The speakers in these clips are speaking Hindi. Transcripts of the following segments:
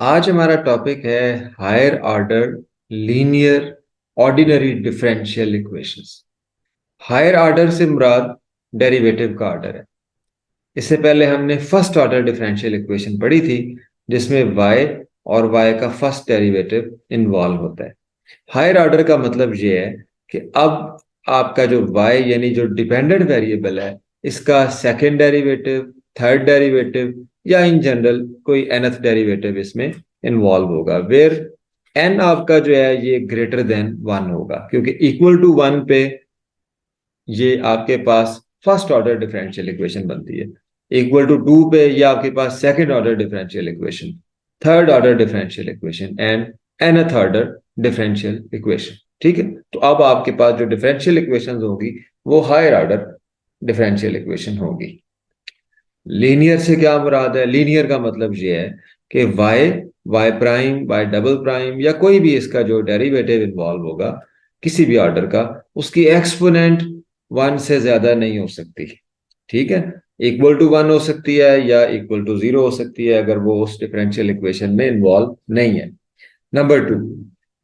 आज हमारा टॉपिक है higher order linear ordinary differential equations. Higher order से मुराद डेरिवेटिव का ऑर्डर है। इससे पहले हमने फर्स्ट ऑर्डर डिफरेंशियल इक्वेशन पढ़ी थी, जिसमें y और y का फर्स्ट डेरिवेटिव इन्वॉल्व होता है। हायर ऑर्डर का मतलब ये है कि अब आपका जो y यानी जो डिपेंडेंट वेरिएबल है, इसका सेकंड डेरिवेटिव, थर्ड डेरिवेटिव या इन जनरल कोई nth डेरिवेटिव इसमें इन्वॉल्व होगा, वेयर n आपका जो है ये ग्रेटर देन वन होगा, क्योंकि इक्वल टू वन पे ये आपके पास फर्स्ट ऑर्डर डिफरेंशियल इक्वेशन बनती है। इक्वल टू टू पे ये आपके पास second order differential equation, third order differential equation and nth order differential equation. ठीक है, तो अब आपके पास जो डिफरेंशियल इक्वेशन होगी वो हायर ऑर्डर डिफरेंशियल इक्वेशन होगी। लीनियर से क्या मुराद है? लीनियर का मतलब ये है कि y prime, Y double prime या कोई भी इसका जो डेरिवेटिव इन्वॉल्व होगा किसी भी ऑर्डर का, उसकी एक्सपोनेंट वन से ज्यादा नहीं हो सकती। ठीक है, इक्वल टू वन हो सकती है या इक्वल टू जीरो हो सकती है, अगर वो उस डिफरेंशियल इक्वेशन में इन्वॉल्व नहीं है। Number two,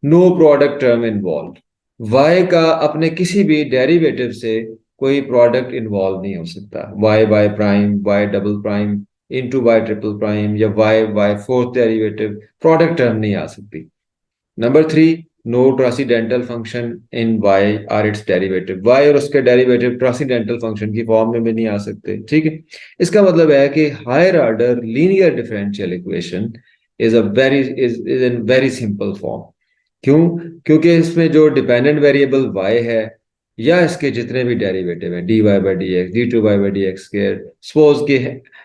no product term involve. Y का अपने किसी भी डेरिवेटिव से कोई प्रोडक्ट इन्वॉल्व नहीं हो सकता। Y Y prime, Y double prime into Y triple prime या Y Y fourth derivative, product term नहीं आ सकती। Number three, no transcendental function in Y or its derivative. Y और उसके डेरिवेटिव ट्रांसीडेंटल फंक्शन की फॉर्म में भी नहीं आ सकते। ठीक है, इसका मतलब है कि higher order linear differential equation is in very simple form. क्यों? क्योंकि इसमें जो डिपेंडेंट वेरिएबल y है या इसके जितने भी डेरिवेटिव हैं, dy by d x, D two by d x square, suppose कि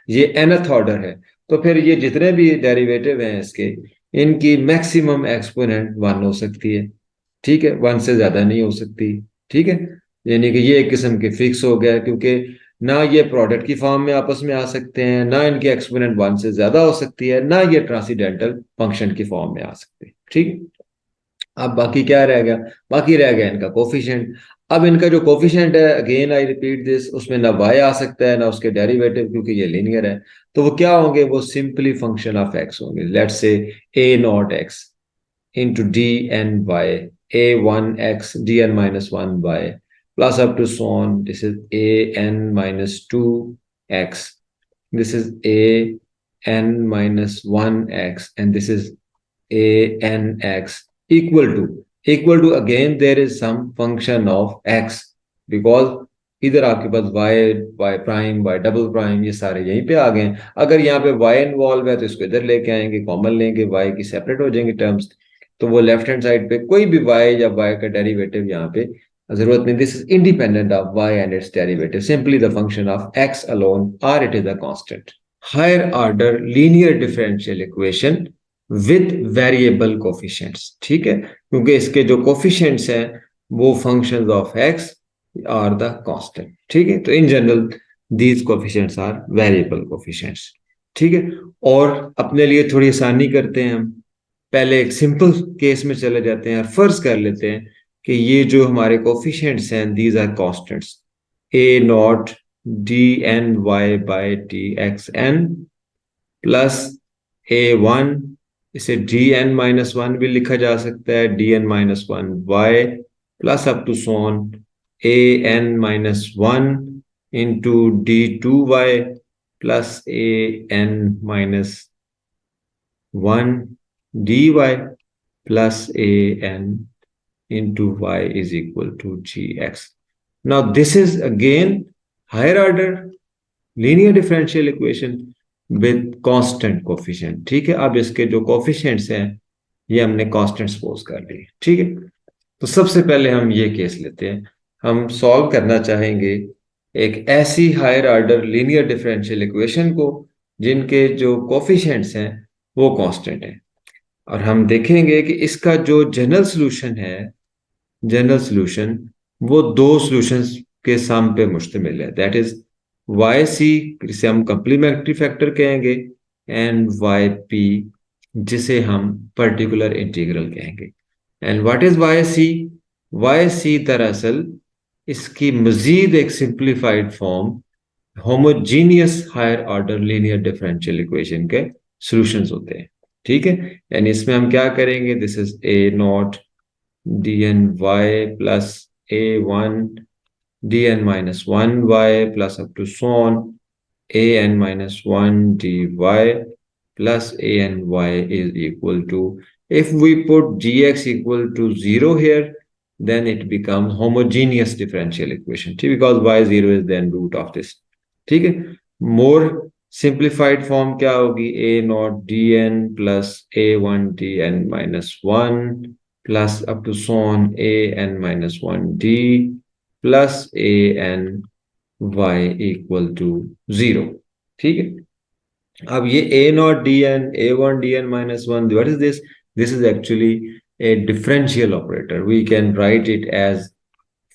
ये nth ऑर्डर है, तो फिर ये जितने भी डेरिवेटिव हैं इसके, इनकी मैक्सिमम एक्सपोनेंट वन हो सकती है। ठीक है, वन से ज्यादा नहीं हो सकती। ठीक है, यानी कि ये एक किस्म के फिक्स हो गया, क्योंकि ना ये प्रोडक्ट की फॉर्म में आपस में आ सकते हैं, ना इनकी एक्सपोनेंट वन से ज्यादा हो सकती है, ना ये ट्रांसीडेंटल फंक्शन की फॉर्म में आ सकते हैं। ठीक है, अब बाकी क्या रह गया? बाकी रह गया इनका कोफिशिएंट। अब इनका जो कोफिशिएंट है, अगेन आई रिपीट दिस, उसमें ना y आ सकता है ना उसके डेरिवेटिव, क्योंकि ये लीनियर है। तो वो क्या होंगे? वो सिंपली फंक्शन ऑफ x होंगे। Let's say a not x into dn by a1x dn minus 1 by plus up to so on. This is a n minus 2x. This is a n minus 1x and this is a n x equal to again there is some function of x, because इधर आपके पास y prime, y double prime ये सारे यहीं पे आ गए हैं। अगर यहाँ पे y इन्वॉल्व है तो इसको इधर लेके आएंगे, कॉमन लेंगे, y की सेपरेट हो जाएंगे टर्म्स, तो वो लेफ्ट हैंड साइड पे कोई भी y या y का डेरिवेटिव यहाँ पे जरूरत नहीं। This is independent of y and its derivative, simply the function of x alone और it is a constant. Higher order linear differential equation with variable coefficients. ठीक है, क्योंकि इसके जो कोफिशिएंट्स हैं वो फंक्शंस ऑफ x और द कांस्टेंट। ठीक है, तो in general these coefficients are variable coefficients. ठीक है, और अपने लिए थोड़ी आसानी करते हैं, हम पहले एक सिंपल केस में चले जाते हैं और फर्ज कर लेते हैं कि ये जो हमारे कोफिशिएंट्स हैं these are constants, a naught d n y by d x n plus a one, इसे डी एन माइनस वन भी लिखा जा सकता है, d n minus one y plus up to so on a N minus one into d two y plus a N minus one d y plus a n into y is equal to gx. Now this is again higher order linear differential equation with constant coefficient. ठीक है, अब इसके जो coefficients हैं ये हमने constant सपोज कर लिए। ठीक है, तो सबसे पहले हम ये केस लेते हैं, हम सॉल्व करना चाहेंगे एक ऐसी higher order linear differential equation को जिनके जो कोफिशिएंट्स हैं वो कांस्टेंट हैं, और हम देखेंगे कि इसका जो जनरल सोल्यूशन है, जनरल सोल्यूशन वो दो सॉल्यूशंस के सम पे मुश्तमिल है, दैट इज वाई सी, जिसे हम कंप्लीमेंट्री फैक्टर कहेंगे, एंड वाई पी, जिसे हम पर्टिकुलर इंटीग्रल कहेंगे। And what is Y C? Y c दरअसल इसकी मजीद एक simplified form homogeneous higher order linear differential equation के सॉल्यूशंस होते हैं। ठीक है, यानी इसमें हम क्या करेंगे, this is a naught d n y plus a one dn minus 1y plus up to so on an minus 1 dy plus any is equal to, if we put gx equal to 0 here, then it becomes homogeneous differential equation, because y0 is then root of this. ठीक है, more simplified form क्या होगी, a naught dn plus a1 dn minus 1 plus up to so on an minus 1 d plus an y equal to 0. ठीक है, अब ये a naught dn a1 dn minus 1, what is this? This is actually a differential operator. We can write it as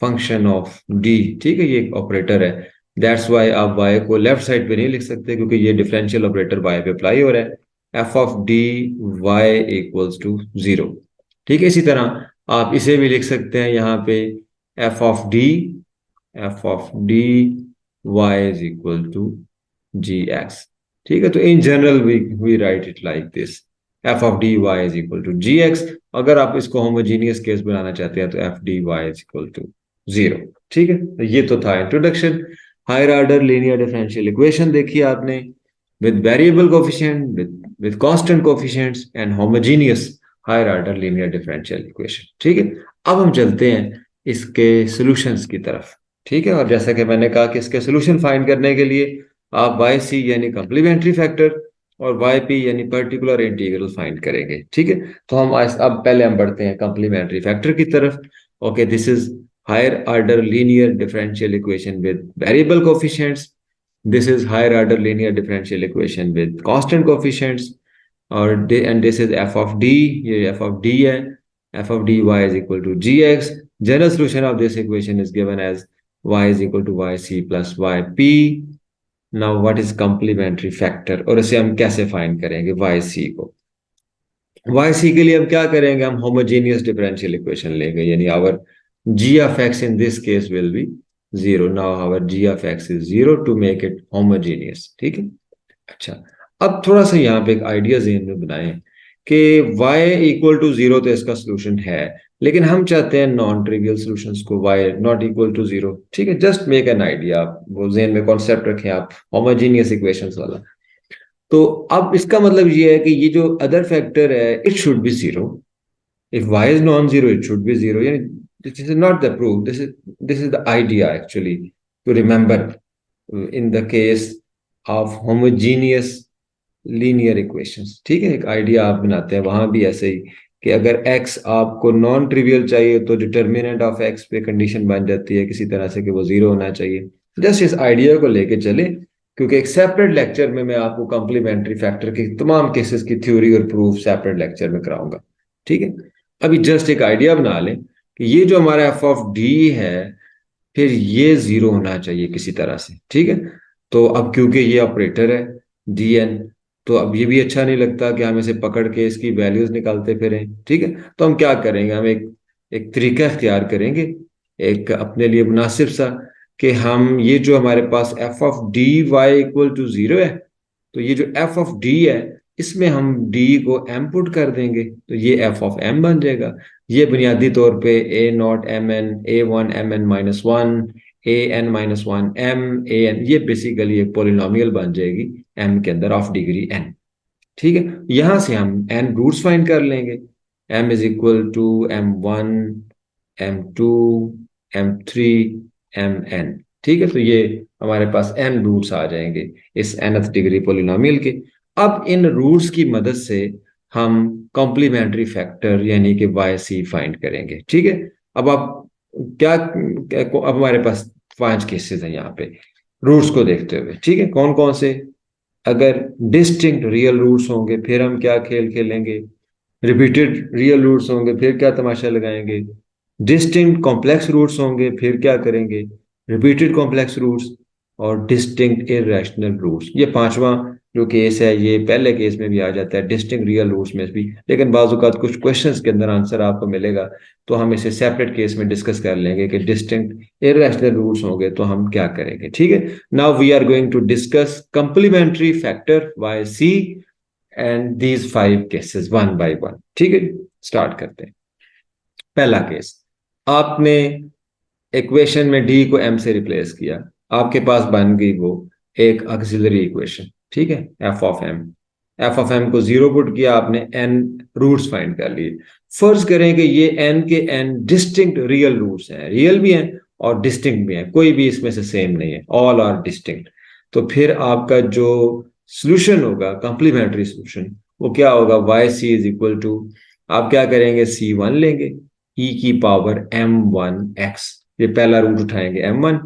function of d. ठीक है, ये एक ऑपरेटर है, दैट्स वाई आप y को लेफ्ट साइड पे नहीं लिख सकते, क्योंकि ये डिफरेंशियल ऑपरेटर y पे अप्लाई हो रहा है, f of D y equals to 0। ठीक है, इसी तरह आप इसे भी लिख सकते हैं यहाँ पे, f of D y is equal to g x. ठीक है, तो in general we write it like this, f of D y is equal to g x. अगर आप इसको होमोजीनियस केस बनाना चाहते हैं तो f d y is equal to 0। ठीक है, तो ये तो था introduction. Higher order linear differential equation देखिए आपने, with variable coefficient, with constant coefficients and homogeneous higher order linear differential equation. ठीक है, अब हम चलते हैं इसके सॉल्यूशंस की तरफ। ठीक है, और जैसा कि मैंने कहा कि इसके सॉल्यूशन फाइंड करने के लिए आप वाई सी यानी कम्प्लीमेंट्री फैक्टर और वाई पी यानी पर्टिकुलर इंटीग्रल फाइंड करेंगे। ठीक है, तो हम अब पहले हम बढ़ते हैं कम्प्लीमेंट्री फैक्टर की तरफ। Okay, this is higher order linear differential equation with variable coefficients. This is higher order linear differential equation with constant coefficients. And this is f of d, ये f of d है, f of dy is equal to gx. General solution of this equation is given as y is equal to yc plus yp. Now what is complementary factor, और इसे हम कैसे फाइंड करेंगे yc को? yc के लिए हम क्या करेंगे, हम होमोजेनियस डिफरेंशियल इक्वेशन लेंगे, यानी our g of x in this case will be 0. Now our g of x is 0 to make it homogeneous. ठीक है, अच्छा, अब थोड़ा सा यहाँ पे एक आइडिया ज़हन में बनाएं कि y इक्वल टू 0 तो इसका सोल्यूशन है, लेकिन हम चाहते हैं नॉन ट्रिवियल सॉल्यूशंस को, y नॉट इक्वल टू 0। ठीक है, जस्ट मेक एन आइडिया, आप वो ज़हन में कॉन्सेप्ट रखें आप, होमोजेनियस इक्वेशंस वाला। तो अब इसका मतलब ये है कि ये जो अदर फैक्टर है, it should be 0। If y is non-zero, it should be 0. यानी this is not the proof, this is the idea actually to remember in the case of homogeneous linear equations। ठीक है, एक आइडिया आप बनाते हैं वहां भी ऐसे ही कि अगर x आपको नॉन ट्रिवियल चाहिए तो डिटर्मिनेंट ऑफ x पे कंडीशन बन जाती है किसी तरह से कि वो 0 होना चाहिए। जस्ट इस आइडिया को लेके चले, क्योंकि एक सेपरेट लेक्चर में मैं आपको कॉम्प्लीमेंट्री फैक्टर के तमाम केसेस की थ्योरी और प्रूफ सेपरेट लेक्चर में कराऊंगा। ठीक है, अभी जस्ट एक आइडिया बना लें कि ये जो हमारा एफ ऑफ डी है, फिर ये 0 होना चाहिए किसी तरह से। ठीक है, तो अब क्योंकि ये ऑपरेटर है डी एन, तो अब ये भी अच्छा नहीं लगता कि हम इसे पकड़ के इसकी वैल्यूज निकालते फिरें। ठीक है, तो हम क्या करेंगे, हम एक एक तरीका इख्तियार करेंगे, एक अपने लिए मुनासिब सा, कि हम ये जो हमारे पास F of D Y equal to 0 है, तो ये जो एफ ऑफ डी है इसमें हम डी को एम पुट कर देंगे, तो ये एफ ऑफ एम बन जाएगा। ये बुनियादी तौर पे A naught M N A one M N minus one A N minus one M A N, ये बेसिकली एक पोलिनोमियल बन जाएगी एम के अंदर ऑफ डिग्री एन। ठीक है, यहां से हम एन रूट्स फाइंड कर लेंगे, m is equal to m one m two m three m n. ठीक है, तो ये हमारे पास एन रूट्स आ जाएंगे इस nth डिग्री पोलिनोमियल के। अब इन रूट्स की मदद से हम कॉम्प्लीमेंट्री फैक्टर यानी कि वाई सी फाइंड करेंगे। ठीक है, अब आप अब हमारे पास 5 केसेस हैं यहाँ पे रूट्स को देखते हुए। ठीक है, कौन कौन से? अगर डिस्टिंक्ट रियल रूट्स होंगे फिर हम क्या खेल खेलेंगे, रिपीटेड रियल रूट्स होंगे फिर क्या तमाशा लगाएंगे, डिस्टिंक्ट कॉम्प्लेक्स रूट्स होंगे फिर क्या करेंगे, रिपीटेड कॉम्प्लेक्स रूट्स, और डिस्टिंक्ट इरेशनल रूट्स। ये 5वां जो केस है ये पहले केस में भी आ जाता है, डिस्टिंक्ट रियल रूट्स में भी, लेकिन बाज़ कुछ क्वेश्चंस के अंदर आंसर आपको मिलेगा, तो हम इसे सेपरेट केस में डिस्कस कर लेंगे कि डिस्टिंक्ट इरेशनल रूट्स होंगे तो हम क्या करेंगे। ठीक है, now we are going to discuss complementary factor y c and these 5 cases one by one. ठीक है, स्टार्ट करते हैं। पहला केस, आपने इक्वेशन में डी को एम से रिप्लेस किया, आपके पास बन गई वो एक ऑक्सिलरी इक्वेशन। ठीक है, f of m. F of m को जीरो पुट किया आपने, एन रूट्स फाइंड कर लिए। फर्ज करें कि ये एन के एन डिस्टिंक्ट रियल रूट्स हैं, रियल भी हैं और डिस्टिंक्ट भी हैं, कोई भी इसमें से सेम नहीं है, ऑल आर डिस्टिंक्ट। तो फिर आपका जो सोल्यूशन होगा, कॉम्प्लीमेंट्री सोल्यूशन, वो क्या होगा? Y C is equal to, आप क्या करेंगे? सी वन लेंगे, ई की पावर एम वन एक्स, ये पहला रूट उठाएंगे एम वन,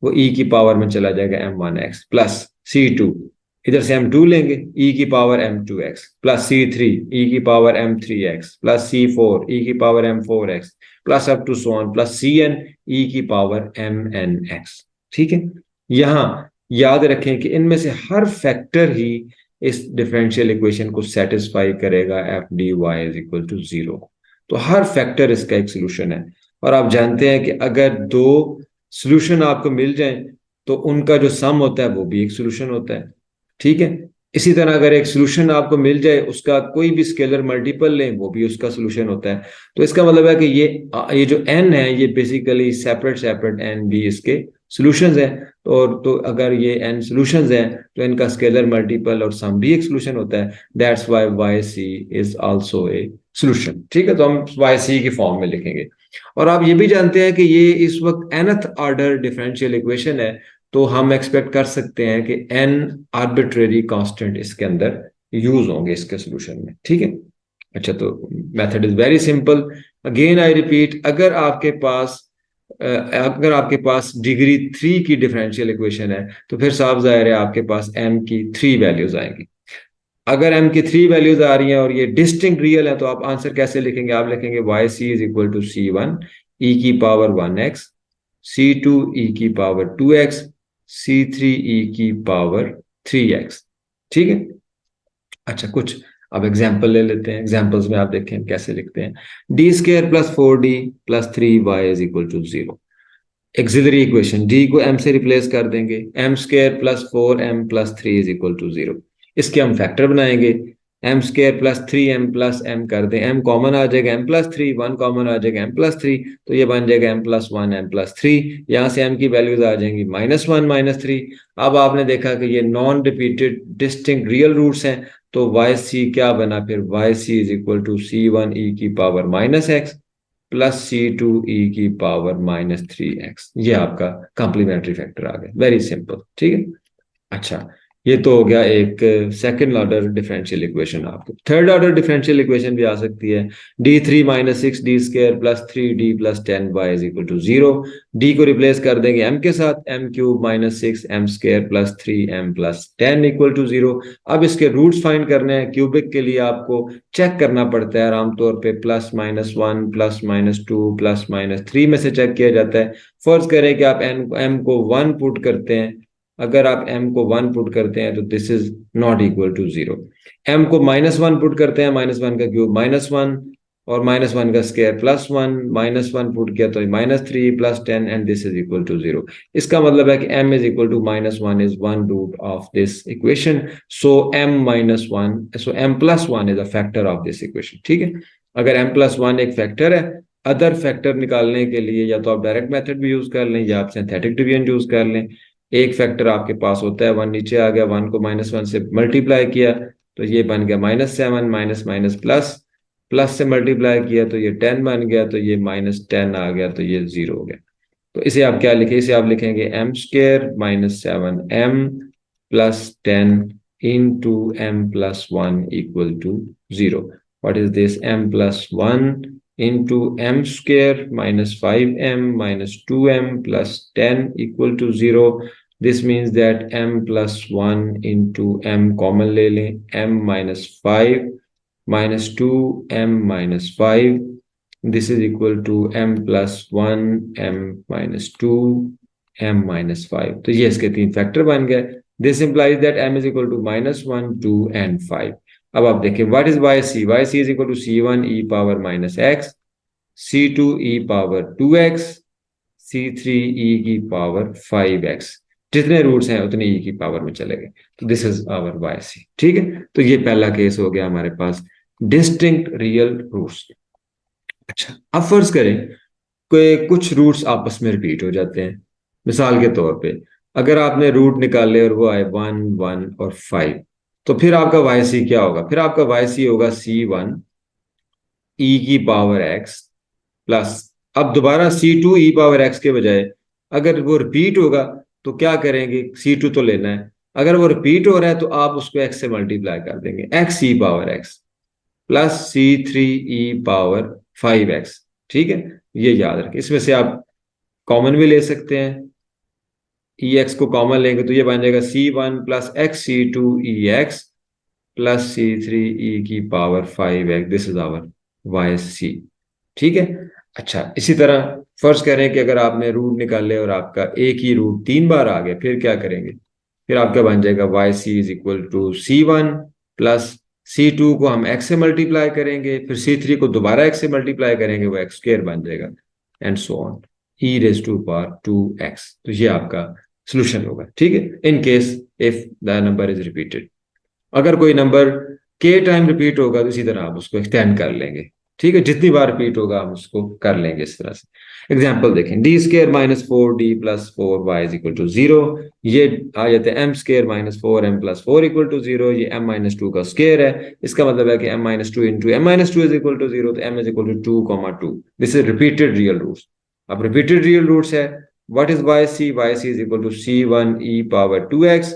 वो ई की पावर में चला जाएगा एम वन एक्स, प्लस सी टू, इधर से एम टू लेंगे, ई की power M two x, plus सी थ्री, ई की power M three X, plus सी फोर, ई की power M four X, plus up to so on, plus C N, E की पावर एम एन एक्स। ठीक है, यहां याद रखें कि इनमें से हर फैक्टर ही इस डिफरेंशियल इक्वेशन को सेटिस्फाई करेगा, f d y is equal to zero. तो हर फैक्टर इसका एक सोल्यूशन है। और आप जानते हैं कि अगर दो सोल्यूशन आपको मिल जाएं तो उनका जो सम होता है वो भी एक सोल्यूशन होता है। ठीक है, इसी तरह अगर एक सोल्यूशन आपको मिल जाए, उसका कोई भी स्केलर मल्टीपल लें, वो भी उसका सोल्यूशन होता है। तो इसका मतलब है कि ये जो एन है, ये बेसिकली सेपरेट सेपरेट एन भी इसके सोल्यूशंस हैं। तो अगर ये एन सोल्यूशंस हैं तो इनका स्केलर मल्टीपल और सम भी एक सोल्यूशन होता है। That's why y C is also a solution. ठीक है, तो हम वाई सी की फॉर्म में लिखेंगे। और आप ये भी जानते हैं कि ये इस वक्त nth ऑर्डर डिफरेंशियल इक्वेशन है, तो हम एक्सपेक्ट कर सकते हैं कि n आर्बिट्रेरी कांस्टेंट इसके अंदर यूज होंगे इसके सोल्यूशन में। ठीक है, अच्छा, तो method is very simple. Again I repeat, अगर आपके पास डिग्री 3 की डिफरेंशियल इक्वेशन है तो फिर साफ जाहिर है आपके पास m की 3 वैल्यूज आएंगी। अगर m की 3 वैल्यूज आ रही हैं और ये डिस्टिंक्ट रियल है, तो आप आंसर कैसे लिखेंगे? आप लिखेंगे Y C is equal to C one ई की पावर वन एक्स, सी टू ई की power two X, C three E की पावर थ्री एक्स। ठीक है, अच्छा, कुछ अब एग्जाम्पल ले लेते हैं। एग्जाम्पल्स में आप देखें कैसे लिखते हैं। D square plus four D plus three Y is equal to zero. Auxiliary equation, D को एम से रिप्लेस कर देंगे, M square plus four M plus three is equal to zero. इसके हम फैक्टर बनाएंगे, M square plus three M plus M कर दें, एम कॉमन आ जाएगा M plus three, one common आ जाएगा एम प्लस थ्री, तो ये बन जाएगा M plus one M plus three. यहाँ से एम की वैल्यूज आ जाएंगी माइनस वन माइनस थ्री। अब आपने देखा कि ये non repeated distinct real roots हैं, तो वाई सी क्या बना? फिर Y C is equal to C one ई की पावर माइनस एक्स प्लस सी टू ई की पावर माइनस थ्री एक्स। ये आपका कॉम्प्लीमेंट्री फैक्टर आ गया, वेरी सिंपल। ठीक है, अच्छा, ये तो हो गया एक सेकंड ऑर्डर डिफरेंशियल इक्वेशन। आपको थर्ड ऑर्डर डिफरेंशियल इक्वेशन भी आ सकती है। D three minus six d square plus three d plus ten y is equal to zero. D को रिप्लेस कर देंगे एम के साथ, m cube minus six m square plus three M plus ten equal to zero. अब इसके रूट्स फाइंड करने हैं। क्यूबिक के लिए आपको चेक करना पड़ता है आमतौर पे, plus minus one plus minus to plus minus three में से चेक किया जाता है। फर्ज करें कि आप एम को वन पुट करते हैं, अगर आप m को वन पुट करते हैं तो this is not equal to zero. m को माइनस वन पुट करते हैं, माइनस वन का क्यूब माइनस वन और माइनस वन का square plus one, minus one put किया तो minus three plus ten and this is equal to zero. इसका मतलब है कि m is equal to minus one is one root of this equation. So m minus one, so m plus one is a factor of this equation. ठीक है, अगर m प्लस वन एक फैक्टर है, अदर फैक्टर निकालने के लिए या तो आप डायरेक्ट मेथड भी यूज कर लें या आप सिंथेटिक डिवीजन यूज कर लें। एक फैक्टर आपके पास होता है, वन नीचे आ गया, वन को माइनस वन से मल्टीप्लाई किया तो ये बन गया minus seven, minus minus plus, plus से मल्टीप्लाई किया तो ये टेन बन गया, तो ये माइनस टेन आ गया, तो ये जीरो हो गया। तो इसे आप क्या लिखें? इसे आप लिखेंगे m square minus seven m plus ten into m plus one equal to zero. What is this? M plus one into m square minus 5m minus 2m plus 10 equal to 0. This means that m plus 1 into m common ले लें, m minus 5 minus 2m minus 5. This is equal to m plus 1 m minus 2 m minus 5. तो ये इसके तीन फैक्टर बन गए। This implies that m is equal to minus 1, 2 and 5. अब आप देखें what is Y C? Y C is equal to C one E power minus X, C two E power two X, C three E की पावर फाइव एक्स। जितने रूट्स हैं उतने ई की पावर में चले गए, तो this is our Y C. ठीक है, तो ये पहला केस हो गया हमारे पास, डिस्टिंक्ट रियल रूट्स। अच्छा, अब फर्ज करें कि कुछ रूट्स आपस में रिपीट हो जाते हैं। मिसाल के तौर पे अगर आपने रूट निकाले और वो आए 1, 1 और 5, तो फिर आपका वाई सी क्या होगा? फिर आपका वाई सी होगा C1 ई की पावर एक्स प्लस, अब दोबारा C2 ई पावर एक्स के बजाय अगर वो रिपीट होगा तो क्या करेंगे? C2 तो लेना है, अगर वो रिपीट हो रहा है तो आप उसको एक्स से मल्टीप्लाई कर देंगे, एक्स ई पावर एक्स प्लस C3 ई पावर 5x। ठीक है, ये याद रखें। इसमें से आप कॉमन भी ले सकते हैं, ई एक्स को कॉमन लेंगे तो ये बन जाएगा C1 plus x C2 EX plus C3 e की power 5x, this is our Y C. ठीक है। अच्छा, इसी तरह फर्ज करें कि अगर आपने रूट निकाले और आपका एक ही रूट 3 बार आ गया, फिर क्या करेंगे? फिर आपका बन जाएगा y C is equal to C1 plus C2 को हम एक्स से मल्टीप्लाई करेंगे, फिर C3 को दोबारा एक्स से मल्टीप्लाई करेंगे, वो एक्स स्क्र बन जाएगा, and so on, e raise to power 2x। तो ये आपका सोल्यूशन होगा। ठीक है, in case if the number is repeated. अगर कोई नंबर के टाइम रिपीट होगा तो इसी तरह आप उसको एक्सटेंड कर लेंगे। ठीक है, जितनी बार रिपीट होगा हम उसको कर लेंगे इस तरह से। एग्जाम्पल देखें, D² - 4D+4y = 0, ये आ जाते हैं M² - 4m+4 = 0, ये M-2 का स्केयर है, इसका मतलब है कि M-2 into M-2 is equal to 0, तो M is equal to 2, 2। This is repeated real roots. अब रिपीटेड रियल रूट्स है, what is Y C? Y C is equal to C1 e⁻²x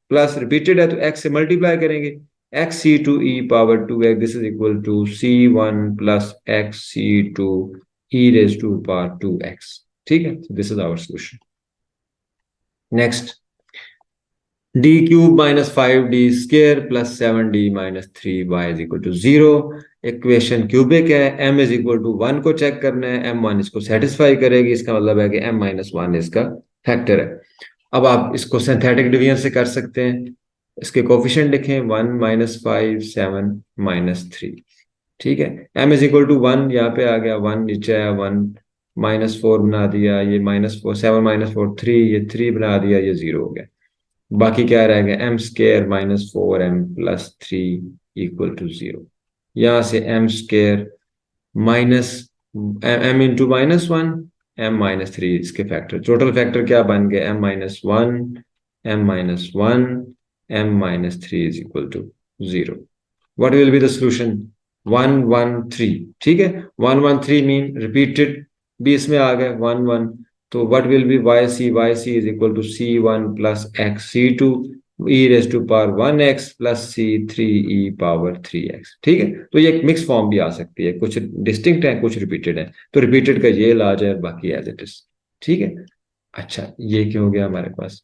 plus repeated है तो x से मल्टीप्लाई करेंगे, XC2 e⁻²x, this is equal to C1 plus XC2 e⁻²x। ठीक है, this is our solution. Next, D³ - 5D² plus 7D - 3y = 0। Equation cubic है, m इज इक्वल टू 1 को चेक करना है, M1 इसको सेटिस्फाई करेगी, इसका मतलब है कि M-1 इसका फैक्टर है। अब आप इसको सिंथेटिक डिवीजन से कर सकते हैं, इसके कोफिशिएंट लिखें, 1 - 5 7 - 3। ठीक है, m इज इक्वल टू 1, यहाँ पे आ गया 1, नीचे आया 1, -4 बना दिया, ये -4, 7 - 4 3, ये 3 बना दिया, ये 0 हो गया। बाकी क्या रह गया? M² - 4m+3 = 0। यहाँ से M² minus m into -1, M-3 इसके फैक्टर, टोटल फैक्टर क्या बन गए? M-1, M-1, M-3 is equal to 0। What will be the solution? 1 1 3। ठीक है, 1 1 3 मीन रिपीटेड भी इसमें आ गए 1 1, तो what will be Y C? Y C is equal to C1 plus x C2 e⁻1x plus C3 e⁻3x। ठीक है, तो ये एक मिक्स फॉर्म भी आ सकती है, कुछ डिस्टिंक्ट है कुछ रिपीटेड है, तो रिपीटेड का ये इलाज है, बाकी एज इट इज। ठीक है। अच्छा, ये क्या हो गया हमारे पास?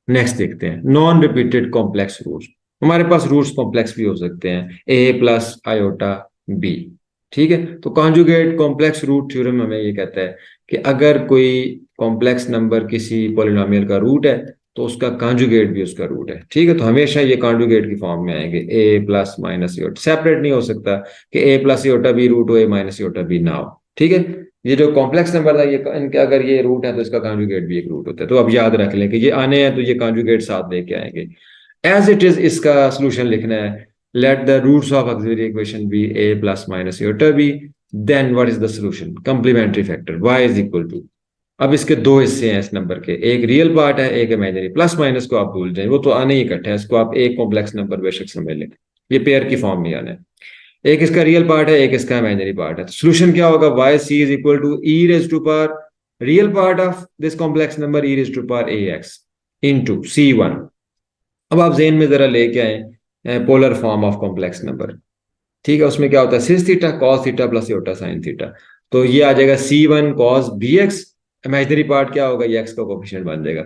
नेक्स्ट देखते हैं, नॉन रिपीटेड कॉम्प्लेक्स रूट्स। हमारे पास रूट्स कॉम्प्लेक्स भी हो सकते हैं, A+I⁻B। ठीक है, तो कॉन्जुगेट कॉम्प्लेक्स रूट थ्योरम हमें ये कहता है कि अगर कोई कॉम्प्लेक्स नंबर किसी पॉलिनोमियल का रूट है तो उसका कॉन्जुगेट भी उसका रूट है। ठीक है, तो हमेशा ये कॉन्जुगेट की फॉर्म में आएंगे, A+- सेपरेट नहीं हो सकता कि A+I रूट हो, A-I ना हो। ठीक है, ये जो कॉम्प्लेक्स नंबर है, ये इनके अगर ये रूट है तो इसका कॉन्जुगेट भी एक रूट होता है, तो अब याद रख लें कि ये आने हैं तो ये कॉन्जुगेट साथ लेके आएंगे। एज इट इज इसका सोल्यूशन लिखना है, let the roots of auxiliary equation be A+- then what is the solution? Complementary factor y is equal to, अब इसके दो हिस्से हैं इस नंबर के, एक रियल पार्ट है एक इमेजिनरी, प्लस माइनस को आप भूल जाएं, वो तो आने ही इकट्ठा है, इसको आप एक कॉम्प्लेक्स नंबर बेशक समझ लें, ये पेयर की फॉर्म में आना है। एक इसका रियल पार्ट है एक इसका इमेजिनरी पार्ट है, तो सोल्यूशन क्या होगा? Y C is equal to E raise to power real part of this complex number E raise to power AX into C1। अब आप जेन में जरा लेके आए polar form of complex number. ठीक है, उसमें क्या होता है? Cis theta cos theta plus iota sine theta, तो ये आ जाएगा C1 cos BX, imaginary part क्या होगा? ये एक्स का कोफिशिएंट बन जाएगा,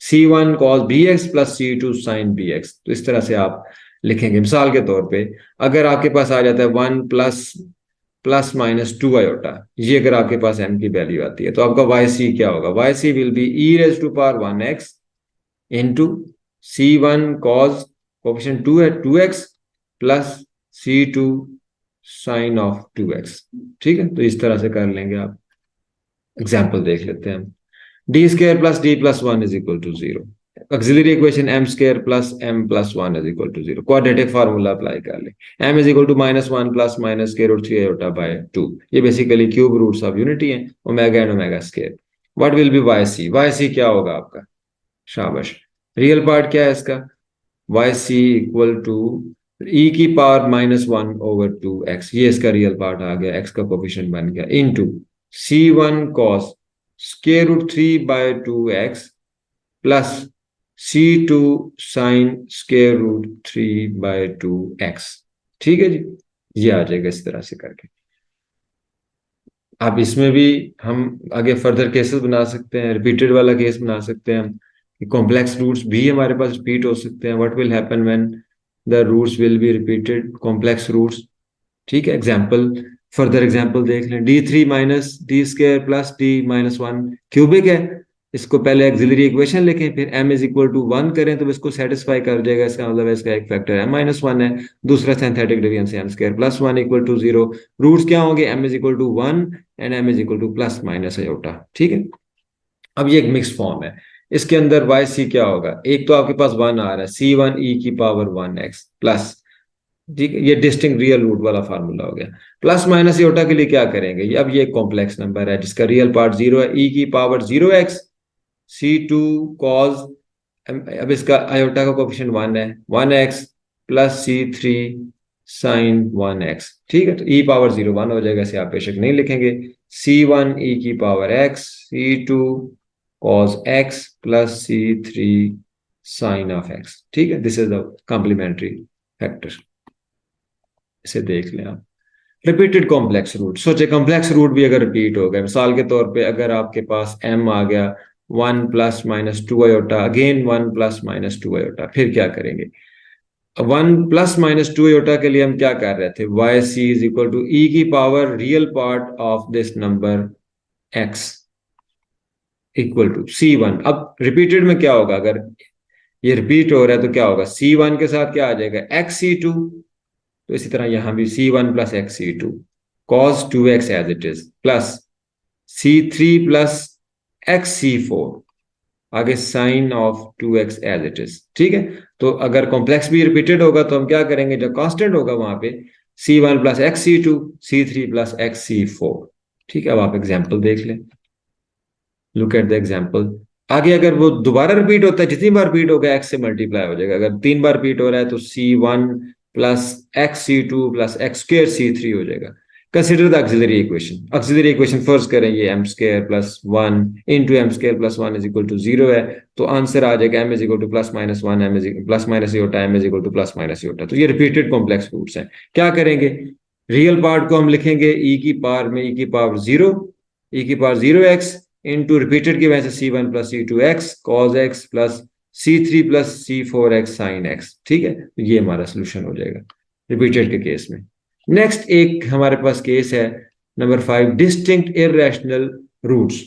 C1 cos BX plus C2 sin BX। तो इस तरह से आप लिखेंगे। मिसाल के तौर पे अगर आपके पास आ जाता है 1 +± 2 ये अगर आपके पास m की वैल्यू आती है तो आपका वाई सी क्या होगा? Y c will be e⁻1x into C1 cos, coefficient 2 है 2x plus C2 sin of 2x। ठीक है, तो इस तरह से कर लेंगे आप। एग्जाम्पल देख लेते हैं हम। D square plus D plus one is equal to zero. Auxiliary equation M square plus M plus one is equal to zero. Quadratic formula apply कर ले, M is equal to minus one plus minus square root three iota by two. ये basically cube roots of unity है, omega and omega square. What will be Y C? Y C क्या होगा आपका? शाबाश। रियल पार्ट क्या है इसका? वाई सी इक्वल टू ई की power minus one over two x, ये इसका रियल पार्ट आ गया, एक्स का कोफिशिएंट बन गया, into c one cos square root three by two x plus C two sine square root three by two x. ठीक है जी, ये आ जाएगा इस तरह से करके। अब इसमें भी हम आगे फर्दर केसेस बना सकते हैं, रिपीटेड वाला केस बना सकते हैं हम, कि कॉम्प्लेक्स रूट्स भी हमारे पास रिपीट हो सकते हैं। What will happen when the roots will be repeated, complex roots. ठीक है, एग्जाम्पल, फर्दर एग्जाम्पल देख लें। D three minus d square plus d minus one cubic है, इसको पहले एक्सिलरी इक्वेशन लिखें, फिर m is equal to one करें तो इसको सेटिस्फाई कर जाएगा, इसका मतलब है इसका एक फैक्टर m माइनस वन है। दूसरा सिंथेटिक डिवीजन से m square plus one equal to zero. Roots क्या होंगे? m is equal to one and m is equal to plus minus iota. ठीक है, अब ये एक मिक्स फॉर्म है, इसके अंदर वाई सी क्या होगा? एक तो आपके पास वन आ रहा है, सी वन ई की पावर वन एक्स प्लस, ठीक है, ये डिस्टिंक्ट रियल रूट वाला फार्मूला हो गया। प्लस माइनस योटा के लिए क्या करेंगे? अब ये कॉम्प्लेक्स नंबर है जिसका रियल पार्ट जीरो है, ई की पावर जीरो एक्स सी टू कॉज, अब इसका आयोटा का कोफिशिएंट वन है, वन एक्स प्लस सी थ्री साइन वन एक्स। ठीक है, तो ई पावर जीरो वन हो जाएगा, इसे आप बेशक नहीं लिखेंगे। सी वन ई की power x C two cos x plus C three sine of x. ठीक है, this is the complementary factor, इसे देख लें आप। रिपीटेड कॉम्प्लेक्स रूट, सोचे कॉम्प्लेक्स रूट भी अगर रिपीट हो गए, मिसाल के तौर पे अगर आपके पास m आ गया one plus minus two iota, again one plus minus two iota, फिर क्या करेंगे? One plus minus two iota के लिए हम क्या कर रहे थे? Y C is equal to ई की power real part of this number x equal to C one. अब रिपीटेड में क्या होगा? अगर ये रिपीट हो रहा है तो क्या होगा? सी वन के साथ क्या आ जाएगा? एक्स सी टू। तो इसी तरह यहां भी C one plus X C two cos two X as it is plus C three plus X C four, आगे sine of two X as it is. ठीक है, तो अगर कॉम्प्लेक्स भी रिपीटेड होगा तो हम क्या करेंगे? जो कांस्टेंट होगा वहां पे सी वन प्लस एक्स सी two C three plus X C four. ठीक है, अब आप एग्जाम्पल देख लें, लुक एट द एग्जाम्पल। आगे अगर वो दोबारा रिपीट होता है, जितनी बार रिपीट होगा एक्स से मल्टीप्लाई हो जाएगा। अगर तीन बार रिपीट हो रहा है तो सी वन प्लस एक्स सी two plus X square C three हो जाएगा। Consider the auxiliary equation. Auxiliary equation फर्ज करें ये M square plus one into M square plus one is equal to zero है, तो आंसर आ जाएगा M is equal to plus minus one, M is plus minus iota, M is equal to plus minus iota. तो ये रिपीटेड कॉम्प्लेक्स रूट्स हैं। क्या करेंगे? रियल पार्ट को हम लिखेंगे ई की पावर में ई की पावर जीरो, ई की power zero x into repeated की वजह से सी वन प्लस सी two x cos x plus सी थ्री प्लस सी फोर एक्स साइन एक्स। ठीक है, तो ये हमारा सोल्यूशन हो जाएगा रिपीटेड के केस में। नेक्स्ट एक हमारे पास केस है number five, distinct irrational roots.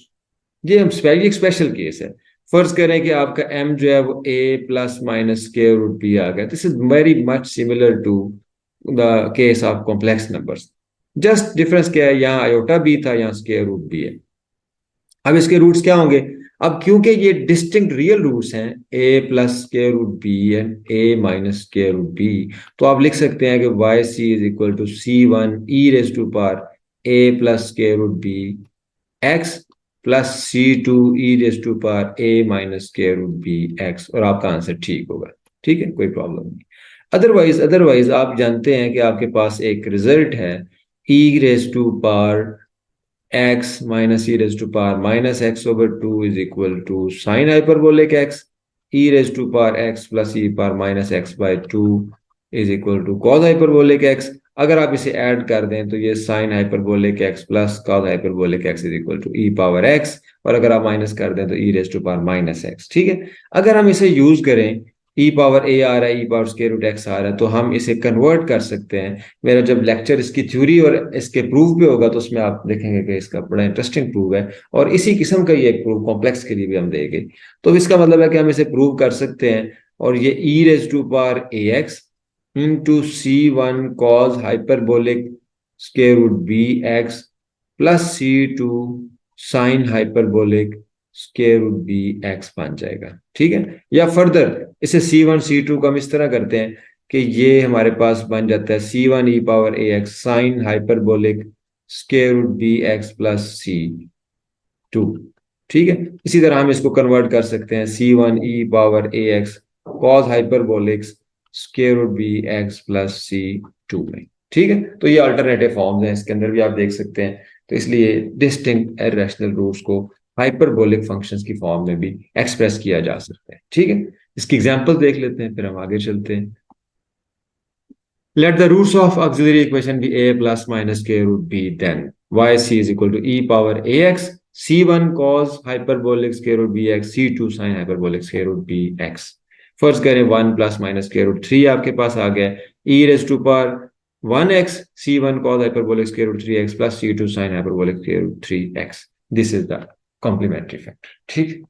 ये हम एक स्पेशल केस है। फर्ज करें कि आपका m जो है वो a plus minus square root b आ गया। This is very much similar to the case of complex numbers, just difference क्या है? यहाँ आयोटा b था, यहाँ स्क्वायर रूट b है। अब इसके रूट्स क्या होंगे? अब क्योंकि ये डिस्टिंक्ट रियल रूट्स हैं, a plus square root b and a minus square root b, तो आप लिख सकते हैं कि y C is equal to C one e raise to power a plus square root b x plus C two E raise to power a minus square root b x, और आपका आंसर ठीक होगा। ठीक है, कोई प्रॉब्लम नहीं। अदरवाइज आप जानते हैं कि आपके पास एक रिजल्ट है e raise to power x minus e raised to power minus x over 2 is equal to sin hyperbolic x e raised to power x plus e power minus x by 2 is equal to cos hyperbolic x। अगर आप इसे ऐड कर दें तो ये sin hyperbolic x plus cos hyperbolic x is equal to e power x, और अगर आप माइनस कर दें तो e raised to power minus x। ठीक है, अगर हम इसे यूज करें, ई पावर ए आ रहा है, ई पावर स्क्वायर रूट एक्स आ रहा है, तो हम इसे कन्वर्ट कर सकते हैं। मेरा जब लेक्चर इसकी थ्योरी और इसके प्रूफ पे होगा तो उसमें आप देखेंगे कि इसका बड़ा इंटरेस्टिंग प्रूफ है, और इसी किस्म का ये एक प्रूफ कॉम्प्लेक्स के लिए भी हम देंगे। तो इसका मतलब है कि हम इसे प्रूव कर सकते हैं, और ये e raise to power a x into c one cos hyperbolic square root b x plus C two sine hyperbolic square root b x बन जाएगा। ठीक है, या फर्दर इसे C1 C2 को हम इस तरह करते हैं कि ये हमारे पास बन जाता है C1 e⁻AX sine hyperbolic square root b x plus C2। ठीक है, इसी तरह हम इसको कन्वर्ट कर सकते हैं C1 e⁻AX cos hyperbolic square root b x plus C2 में। ठीक है, तो ये अल्टरनेटिव फॉर्म्स हैं, इसके अंदर भी आप देख सकते हैं। तो इसलिए डिस्टिंक्ट इररेशनल रूट्स को हाइपरबोलिक फंक्शंस की फॉर्म में भी एक्सप्रेस किया जा सकता है। ठीक है, इसकी एग्जांपल देख लेते हैं, फिर हम आगे चलते हैं। Let the roots of auxiliary equation be a plus minus square root b, then yc is equal to e⁻AX c1 cos hyperbolic square root bx c2 sin hyperbolic square root bx। फर्ज करें 1 प्लस माइनस स्क्वायर रूट 3 आपके पास आ गया, e raise to power 1x c1 cos hyperbolic square root 3x plus c2 sin hyperbolic square root 3x। This is the complementary factor. ठीक।